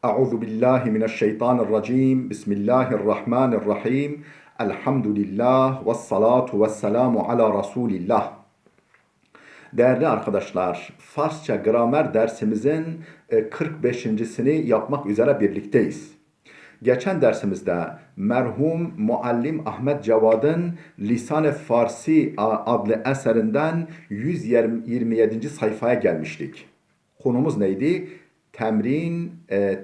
Euzu billahi mineşşeytanirracim. Bismillahirrahmanirrahim. Elhamdülillah ve salatu ve selamu ala Resulillah. Değerli arkadaşlar, Farsça gramer dersimizin 45.sini yapmak üzere birlikteyiz. Geçen dersimizde merhum muallim Ahmet Cevad'ın Lisan-ı Farsi adlı eserinden 127. sayfaya gelmiştik. Konumuz neydi?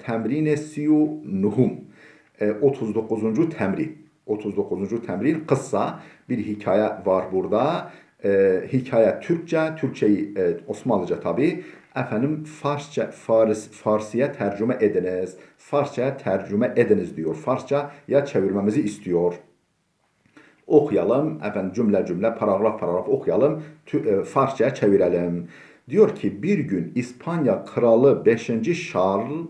Temrin siyu nuhum. 39. temrin. 39. temrin kıssa bir hikaye var burada. Hikaye Türkçe, Türkçeyi Osmanlıca tabi. Efendim Farsiye tercüme ediniz. Farsçaya tercüme ediniz diyor. Farsçaya çevirmemizi istiyor. Okuyalım. Efendim cümle cümle, paragraf paragraf okuyalım. Farsçaya çevirelim. Diyor ki bir gün İspanya kralı 5. Charles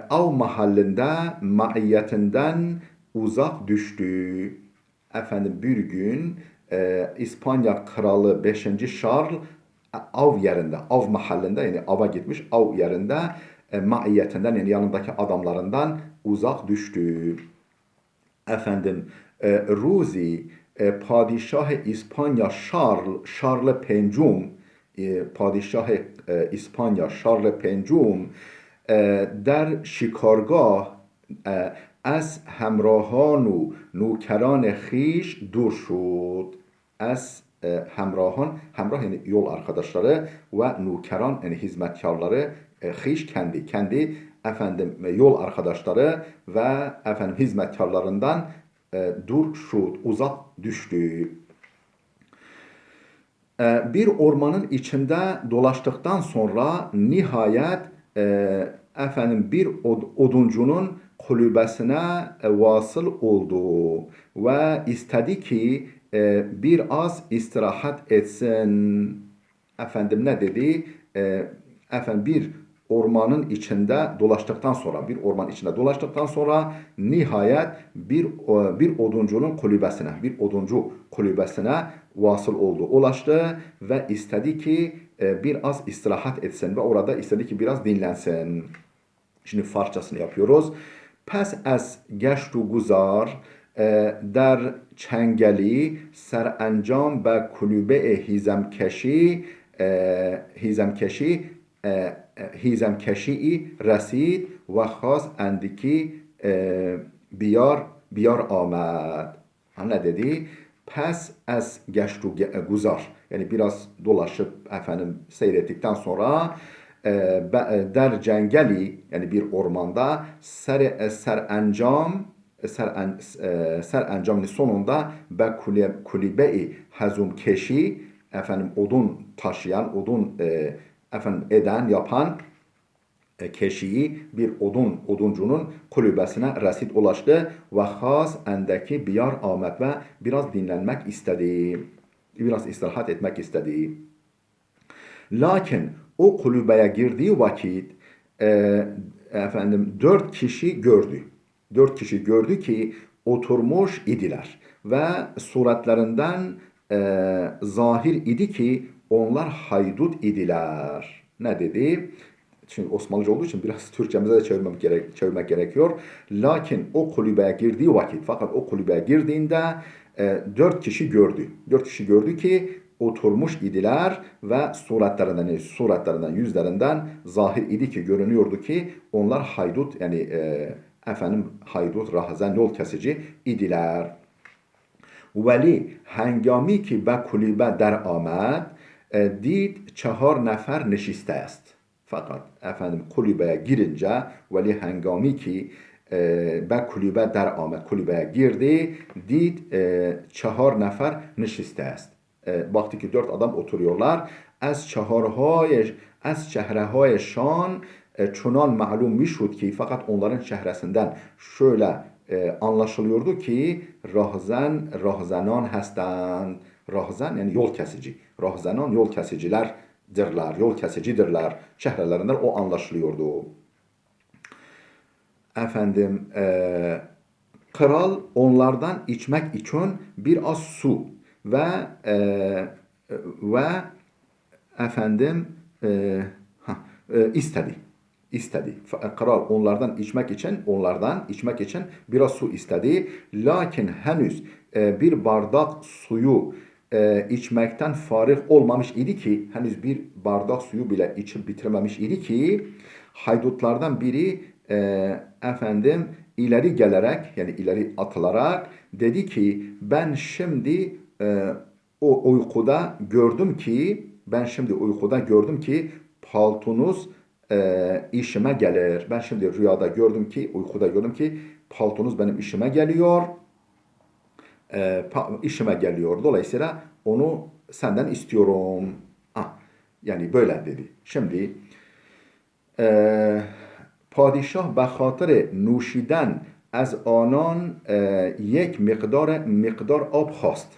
Av mahallinde maiyetinden uzak düştü. Efendim bir gün İspanya kralı 5. Charles av yerinde, av mahallinde yani ava gitmiş, av yerinde maiyetinden yani yanındaki adamlarından uzak düştü. Efendim Ruzi padişah İspanya Charles Pencum padişah İspanya Charles Pencum در شکارگاه از همراهان و نوکران خیش دور شد. از همراه yani yol arkadaşları ve nukeran yani hizmetkarları hiç kendi efendim yol arkadaşları ve efendim hizmetkarlarından dur şut uzak düştü. Bir ormanın içinde dolaştıktan sonra nihayet efendim bir oduncunun kulübesine vasıl oldu ve istedi ki biraz istirahat etsin. Efendim ne dedi? Efendim bir orman içinde dolaştıktan sonra nihayet bir oduncu kulübesine vasıl oldu, ulaştı ve istedi ki biraz istirahat etsin ve orada istedi ki biraz dinlensin. Şimdi Farsçasını yapıyoruz. Pes ez geşt u guzar در چنگلی سرانجام به کلوبه هیزمکشی رسید و خواست اندکی بیار آمد. Ne dedi? Pes ez geçtu guzar. Yani biraz dolaşıp efendim seyrettikten sonra der cengeli yani bir ormanda serencamın sonunda be kulübe-i hazumkeşi efendim odun taşıyan, odun efendim yapan keşiyi bir oduncunun kulübesine resit ulaştı ve has endeki biyar Ahmet ve biraz dinlenmek istedi. Biraz istirahat etmek istedi. Lakin o kulübeye girdiği vakit efendim 4 kişi gördü. 4 kişi gördü ki oturmuş idiler ve suretlerinden zahir idi ki onlar haydut idiler. Ne dedi? Şimdi Osmanlıca olduğu için biraz Türkçemize de çevirmek gerekiyor. Lakin o kulübeye girdiği vakit, fakat o kulübeye girdiğinde 4 kişi gördü. 4 kişi gördü ki oturmuş idiler ve suretlerinden, yüzlerinden zahir idi ki görünüyordu ki onlar haydut yani efendim haydut, rahzen, yol kesici idiler. Veli hengami ki be kulübe der آمد did 4 nefer nişiste است. Fakat efendim kulübeye girince veli hengami ki be kulübe der آمد kulübeye girdi did 4 nefer nişiste است. Baktı ki 4 adam oturuyorlar. از çehreهایشان çunan malum mişud ki fakat onların çehresinden şöyle anlaşılıyordu ki rahzanan hastand. Rahzan yani yol kesici. Rahzanan yol kesicilerdirler, yol kesicidirler. Çehrelerinden o anlaşılıyordu. Efendim kral onlardan içmek için biraz su ve efendim istedi. istedi. Kral onlardan içmek için biraz su istedi. Lakin henüz bir bardak suyu içmekten farih olmamış idi ki, henüz bir bardak suyu bile içip bitirmemiş idi ki, haydutlardan biri efendim ileri gelerek, yani ileri atılarak dedi ki, ben şimdi uykuda gördüm ki paltonuz işime gelir. Ben şimdi uykuda gördüm ki paltonuz benim işime geliyor. İşime geliyor. Dolayısıyla onu senden istiyorum. Ah, yani böyle dedi. Şimdi e, padişah به خاطر نوشیدن از آنان یک مقدار آب خواست.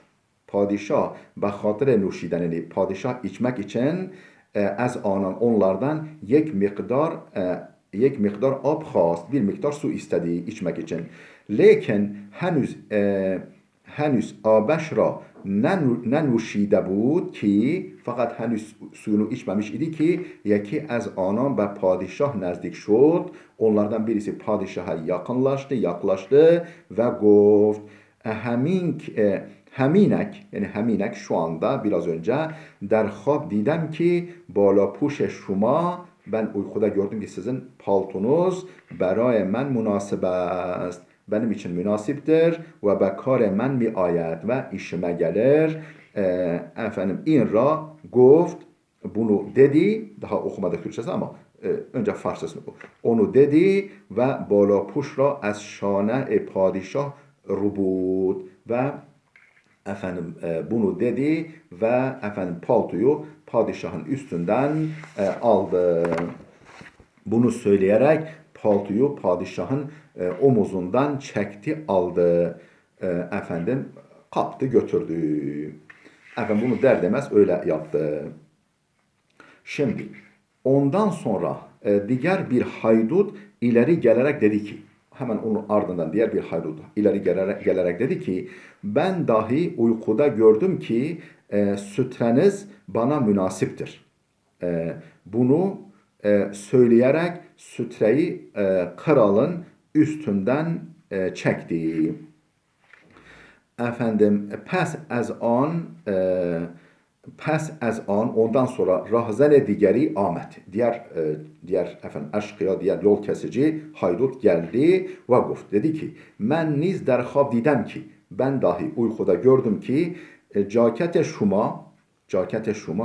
Padişah به خاطر نوشیدن, yani padişah içmek için az onlardan یک مقدار آب خواست, bir miktar su istedi içmek için. Lakin henüz آبش را ننوشیده بود ki, fakat henüz suyunu içmemiş idi ki, yeki az anan ve padişah nezdik şud. Onlardan birisi padişaha yaklaştı ve goft. Heminek, yani heminek şu anda biraz önce der khab didem ki bala puş şuma, ben uykuda gördüm ki sizin paltonuz berای من مناسب است, benim için münasiptir ve bekar men mi ayet, ve işime gelir. Efendim in ra goft, bunu dedi, daha okumadık Türkçesi ama önce Farsçasını oku. Onu dedi ve bala puş ra az şane padişah rubud, ve efendim bunu dedi ve efendim paltoyu padişahın üstünden aldı. Bunu söyleyerek paltoyu padişahın omuzundan çekti, aldı. Efendim kaptı, götürdü. Efendim bunu der demez öyle yaptı. Şimdi ondan sonra diğer bir haydut ileri gelerek dedi ki, hemen onun ardından diğer bir haydut ileri gelerek dedi ki, ben dahi uykuda gördüm ki sütreniz bana münasiptir. Bunu söyleyerek sütreyi kralın üstünden çekti. Efendim pes az an ondan sonra rahzene digeri Ahmet, diğer efendim eşkıya, diğer yol kesici haydut geldi ve guft, dedi ki, men niz der khab didem ki, ben dahi uykuda gördüm ki cekete şuma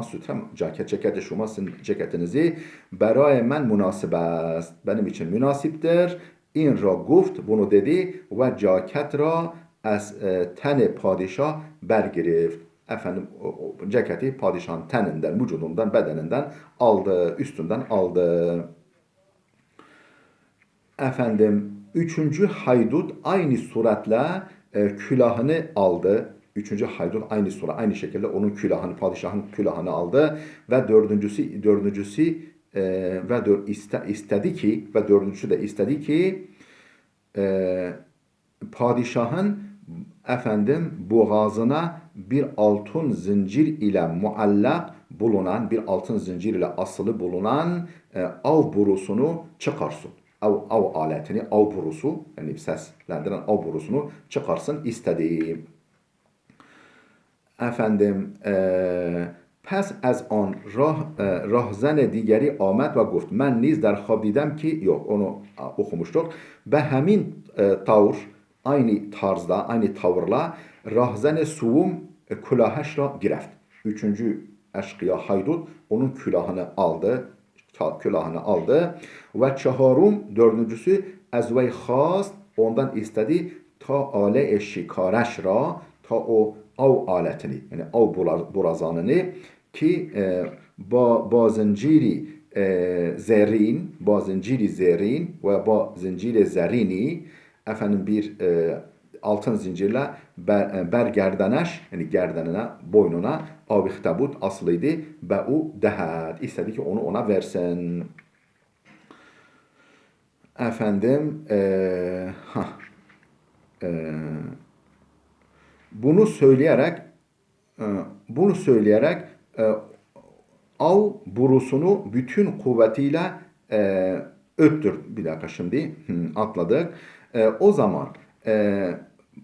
sütrem, cekete şuma, sizin ceketinizi berای men münasib است, benim için münasiptir. İn ra guft, bunu dedi ve ceket ra az ten padişah bergirift. Efendim ceketi padişahın teninden, vücudundan, bedeninden aldı, üstünden aldı. Efendim üçüncü haydut aynı suretle külahını aldı. Üçüncü haydut aynı şekilde onun külahını, padişahın külahını aldı ve dördüncüsü de istedi ki padişahın efendim boğazına bir altın zincir ile muallak bulunan, bir altın zincir ile asılı bulunan av borusunu çıkarsın. Av aletini, av borusu, yani seslendiren av borusunu çıkarsın istedi. Efendim pes az an rahzen digeri Ahmet ve guft, men niz der khab didem ki, yok onu okumuştuk. Ve hemin aynı tarzda, aynı tavırla rahzen suvum külahşra gireft. Üçüncü eşkıya haydut onun külahını aldı. Ve çaharum, dördüncüsü ezvey khast, ondan istedi ta ale şikareş ra, ta o av aletini, yani av borazanını ki ba zinciri zerin ve ba zinciri zerini, efendim bir altın zincirle bergerdeneş, yani gerdanına, boynuna avihtabut asılıydı. Be'u dehat, istedi ki onu ona versin. Efendim bunu söyleyerek av burusunu bütün kuvvetiyle Öttür. Bir dakika şimdi atladık.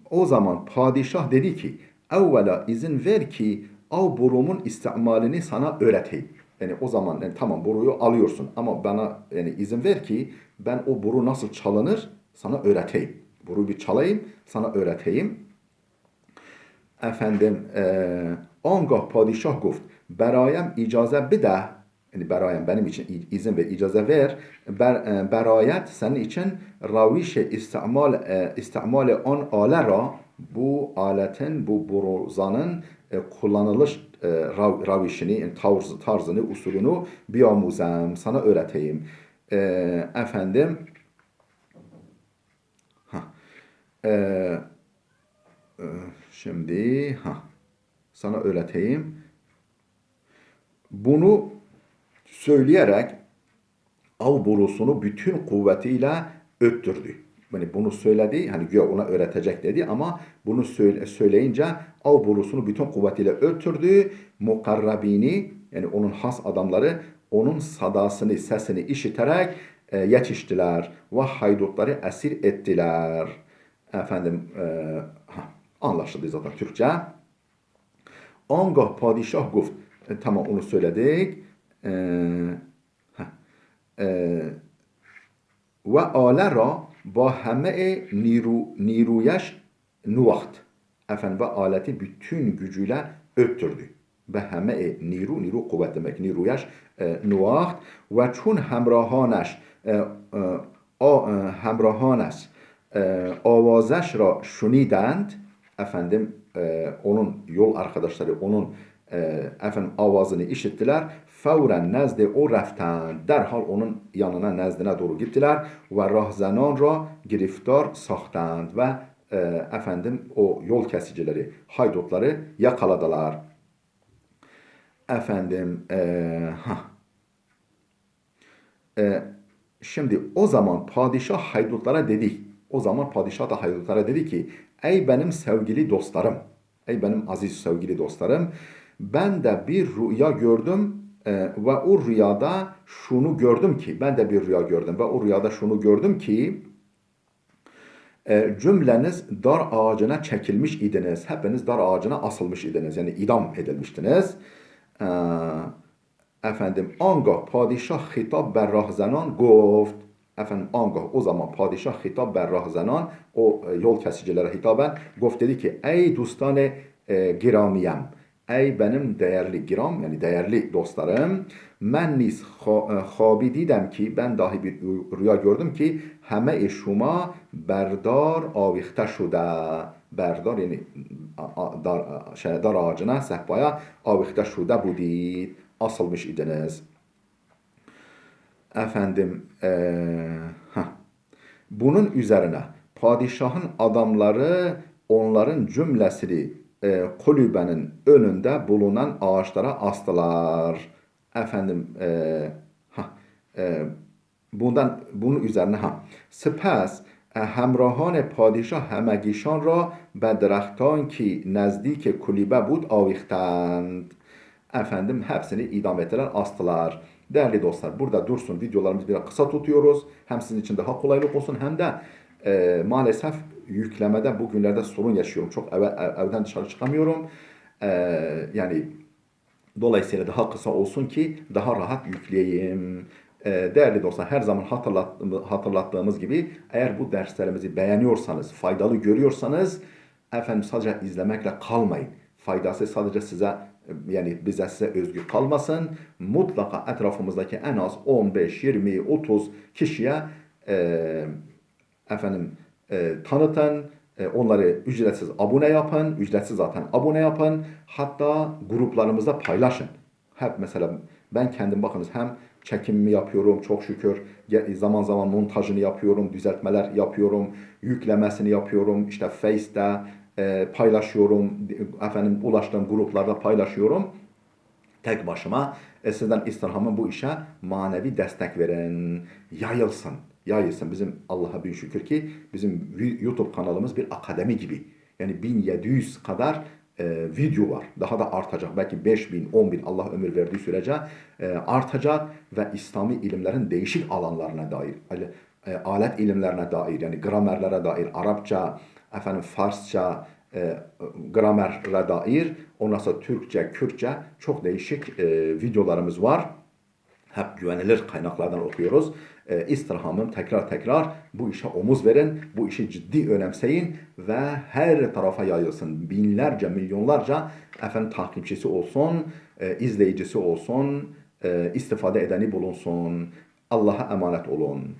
O zaman padişah dedi ki evvela izin ver ki av borumun istimalini sana öğreteyim. Yani o zaman yani tamam boruyu alıyorsun ama bana yani izin ver ki ben o boru nasıl çalınır sana öğreteyim. Boruyu bir çalayım sana öğreteyim. Efendim آنگاه padişah گفت برایم اجازه بده yani برایم benim için izin ve icazə ver berayet senin için raviş istimal on ale ra bu aletin bu boruzanın kullanılış ravişini yani tarzını usulünü biyamuzem sana öğreteyim. Efendim ha, e, şimdi sana öğreteyim. Bunu söyleyerek av borusunu bütün kuvvetiyle öttürdü. Yani bunu söyledi, hani güya ona öğretecek dedi ama bunu söyleyince av borusunu bütün kuvvetiyle öttürdü. Mukarrabini yani onun has adamları onun sadasını, sesini işiterek yetiştiler ve haydutları esir ettiler. Efendim anlaşıldı zaten Türkçe. Angah padişah گفت tamam onu söyledik. Ve ale ra ba همه نیرویش نواخت. Efendim ve aleti bütün gücüyle öttürdü. Ve همه نیرو kuvvet demek نیرویش نواخت ve çun همراهانش آوازش را شنیدند. Efendim onun yol arkadaşları onun efendim avazını işittiler. Fevren nezde o reftend. Derhal onun yanına nezdine doğru gittiler. Ve rahzenan ra giriftar sahtend. Ve efendim o yol kesicileri, haydutları yakaladılar. Efendim şimdi o zaman padişah haydutlara dedi. O zaman padişah da haydutlara dedi ki ey benim sevgili dostlarım, ey benim aziz sevgili dostlarım, ben de bir rüya gördüm ve o rüyada şunu gördüm ki, ben de bir rüya gördüm ve o rüyada şunu gördüm ki cümleniz dar ağacına çekilmiş idiniz. Hepiniz dar ağacına asılmış idiniz. Yani idam edilmiştiniz. Efendim angah padişah hitap ber rahzenan گفت. Efendim angah o zaman padişah hitap ber rahzenan o yol kesicilere hitaben گفت dedi ki ey dostane giramiyem. Ey benim değerli giram yani değerli dostlarım. Ben niz habi dedim ki ben dahi bir rüya gördüm ki heme şuma berdar avihte şude. Berdar yani dar ağacına sehpaya avihte şude budid. Asılmış idiniz. Efendim bunun üzerine padişahın adamları onların cümlesini kulübenin önünde bulunan ağaçlara astılar. Efendim bunun üzerine سپس همراهان پادشاه همگیشان را به درختان که نزدیک کلیبه بود آویختند. Efendim hepsini idam ettiler, astılar. Değerli dostlar burada dursun videolarımızı biraz kısa tutuyoruz. Hem sizin için daha kolaylık olsun hem de maalesef yüklemede bugünlerde sorun yaşıyorum. Çok evden dışarı çıkamıyorum. Yani dolayısıyla daha kısa olsun ki daha rahat yükleyeyim. Değerli dostlar her zaman hatırlattığımız gibi eğer bu derslerimizi beğeniyorsanız, faydalı görüyorsanız efendim sadece izlemekle kalmayın. Faydası sadece size yani bize size özgü kalmasın. Mutlaka etrafımızdaki en az 15, 20, 30 kişiye efendim tanıtın. Onları ücretsiz abone yapın. Ücretsiz zaten abone yapın. Hatta gruplarımızda paylaşın. Hep mesela ben kendim bakınız hem çekimimi yapıyorum çok şükür. Zaman zaman montajını yapıyorum, düzeltmeler yapıyorum, yüklemesini yapıyorum. İşte Face'te paylaşıyorum, efendim ulaştığım gruplarda paylaşıyorum. Tek başıma sizden istirhamım bu işe manevi destek verin. Yayılsın. Yayılsın. Bizim Allah'a bin şükür ki bizim YouTube kanalımız bir akademi gibi. Yani 1700 kadar video var. Daha da artacak. Belki 5.000, 10.000 Allah ömür verdiği sürece artacak ve İslami ilimlerin değişik alanlarına dair, alet ilimlerine dair, yani gramerlere dair, Arapça, Farsça, gramerlere dair, ondan sonra Türkçe, Kürtçe çok değişik videolarımız var. Hep güvenilir kaynaklardan okuyoruz. İstirhamım tekrar tekrar bu işe omuz verin, bu işi ciddi önemseyin ve her tarafa yayılsın. Binlerce, milyonlarca takipçisi olsun, izleyicisi olsun, istifade edeni bulunsun. Allah'a emanet olun.